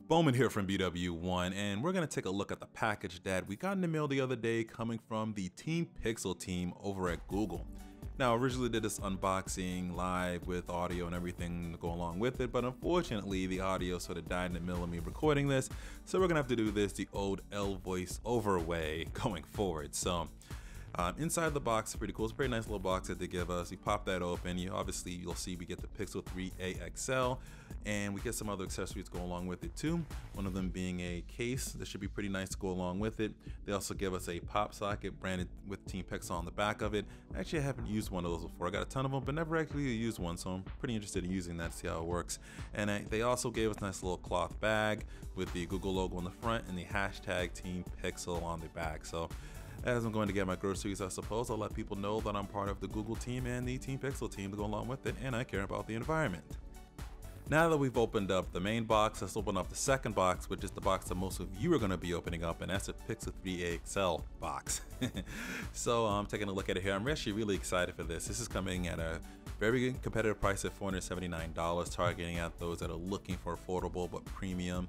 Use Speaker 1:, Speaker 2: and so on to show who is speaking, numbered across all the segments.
Speaker 1: BWOne here from BWOne, and we're going to take a look at the package that we got in the mail the other day coming from the teampixel team over at Google. Now, I originally did this unboxing live with audio and everything to go along with it, but unfortunately the audio sort of died in the middle of me recording this, so we're going to have to do this the old L voiceover way going forward. So inside the box is pretty cool. It's a pretty nice little box that they give us. You pop that open, you'll see we get the Pixel 3a XL, and we get some other accessories to go along with it too. One of them being a case that should be pretty nice to go along with it. They also give us a pop socket branded with teampixel on the back of it. Actually, I haven't used one of those before. I got a ton of them, but never actually used one, so I'm pretty interested in using that to see how it works. And they also gave us a nice little cloth bag with the Google logo on the front and the hashtag teampixel on the back. So as I'm going to get my groceries, I suppose, I'll let people know that I'm part of the Google team and the teampixel team to go along with it, and I care about the environment. Now that we've opened up the main box, let's open up the second box, which is the box that most of you are going to be opening up, and that's a Pixel 3a XL box. So I'm taking a look at it here. I'm actually really excited for this. This is coming at a very competitive price at $479, targeting at those that are looking for affordable but premium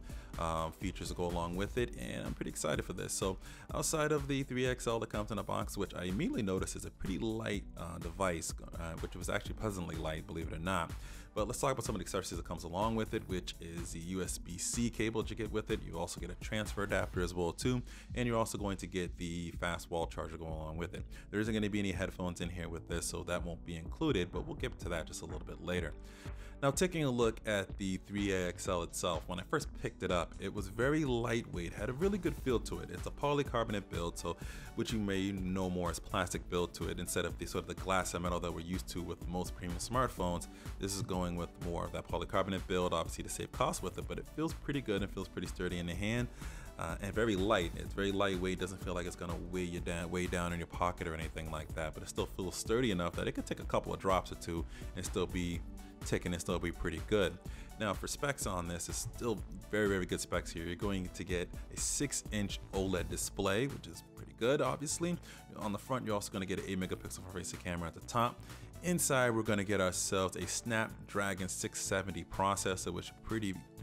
Speaker 1: features to go along with it, and I'm pretty excited for this. So outside of the 3XL that comes in a box, which I immediately noticed is a pretty light device, which was actually pleasantly light, believe it or not. But let's talk about some of the accessories that comes along with it, which is the USB-C cable that you get with it. You also get a transfer adapter as well too, and you're also going to get the fast wall charger going along with it. There isn't going to be any headphones in here with this, so that won't be included, but we'll get to that just a little bit later. Now, taking a look at the 3a XL itself, when I first picked it up, it was very lightweight, had a really good feel to it. It's a polycarbonate build, so which you may know more as plastic build to it instead of the sort of the glass and metal that we're used to with most premium smartphones. This is going with more of that polycarbonate build, obviously to save cost with it, but it feels pretty good and feels pretty sturdy in the hand. And very light. It's very lightweight. Doesn't feel like it's gonna weigh down in your pocket or anything like that, but it still feels sturdy enough that it could take a couple of drops or two and still be ticking and still be pretty good. Now for specs on this, it's still very good specs here. You're going to get a 6-inch OLED display, which is pretty good, obviously. On the front, you're also going to get an 8-megapixel front-facing camera at the top. Inside, we're going to get ourselves a Snapdragon 670 processor, which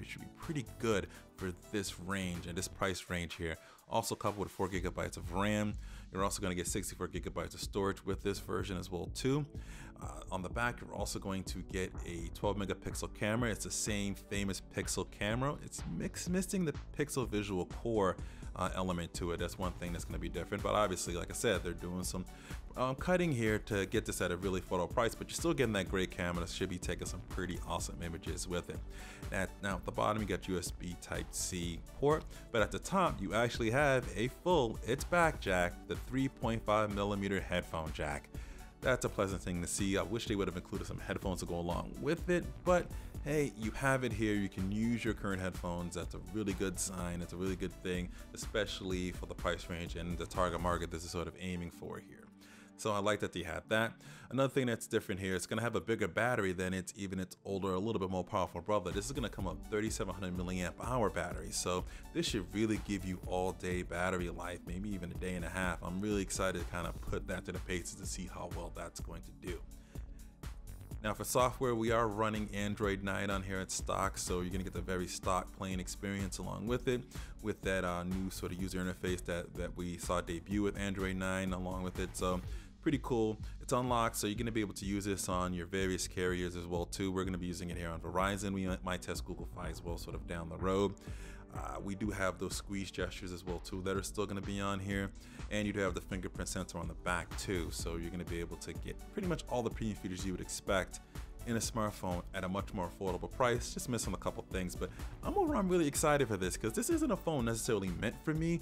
Speaker 1: should be pretty good for this range and this price range here. Also coupled with 4 gigabytes of RAM. You're also going to get 64 gigabytes of storage with this version as well too. On the back, you're also going to get a 12 megapixel camera. It's the same famous Pixel camera. It's missing the Pixel visual core element to it. That's one thing that's going to be different, but obviously, like I said, they're doing some cutting here to get this at a really affordable price, but you're still getting that great camera that should be taking some pretty awesome images with it. Now at the bottom, you got USB Type-C port, but at the top, you actually have a full, it's back jack, the 3.5mm headphone jack. That's a pleasant thing to see. I wish they would have included some headphones to go along with it, but hey, you have it here. You can use your current headphones. That's a really good sign. It's a really good thing, especially for the price range and the target market this is sort of aiming for here. So I like that they had that. Another thing that's different here, it's going to have a bigger battery than its older, a little bit more powerful brother. This is going to come up 3,700 milliamp hour battery. So this should really give you all day battery life, maybe even a day and a half. I'm really excited to kind of put that to the paces to see how well that's going to do. Now for software, we are running Android 9 on here at stock, so you're gonna get the very stock plain experience along with it, with that new sort of user interface that we saw debut with Android 9 along with it. So pretty cool. It's unlocked, so you're gonna be able to use this on your various carriers as well too. We're gonna be using it here on Verizon. We might test Google Fi as well, sort of down the road. We do have those squeeze gestures as well too that are still going to be on here, and you do have the fingerprint sensor on the back too, so you're going to be able to get pretty much all the premium features you would expect in a smartphone at a much more affordable price. Just missing a couple things, but I'm really excited for this because this isn't a phone necessarily meant for me,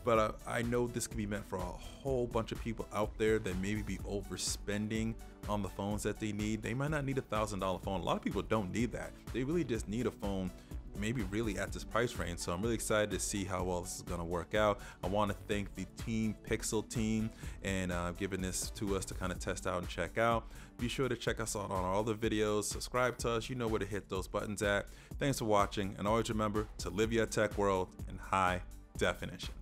Speaker 1: but I know this could be meant for a whole bunch of people out there that maybe be overspending on the phones that they need. They might not need $1,000 phone. A lot of people don't need that. They really just need a phone maybe really at this price range. So I'm really excited to see how well this is going to work out. I want to thank the teampixel team and giving this to us to kind of test out and check out. Be sure to check us out on our other videos. Subscribe to us. You know where to hit those buttons at. Thanks for watching, and always remember to live your tech world in high definition.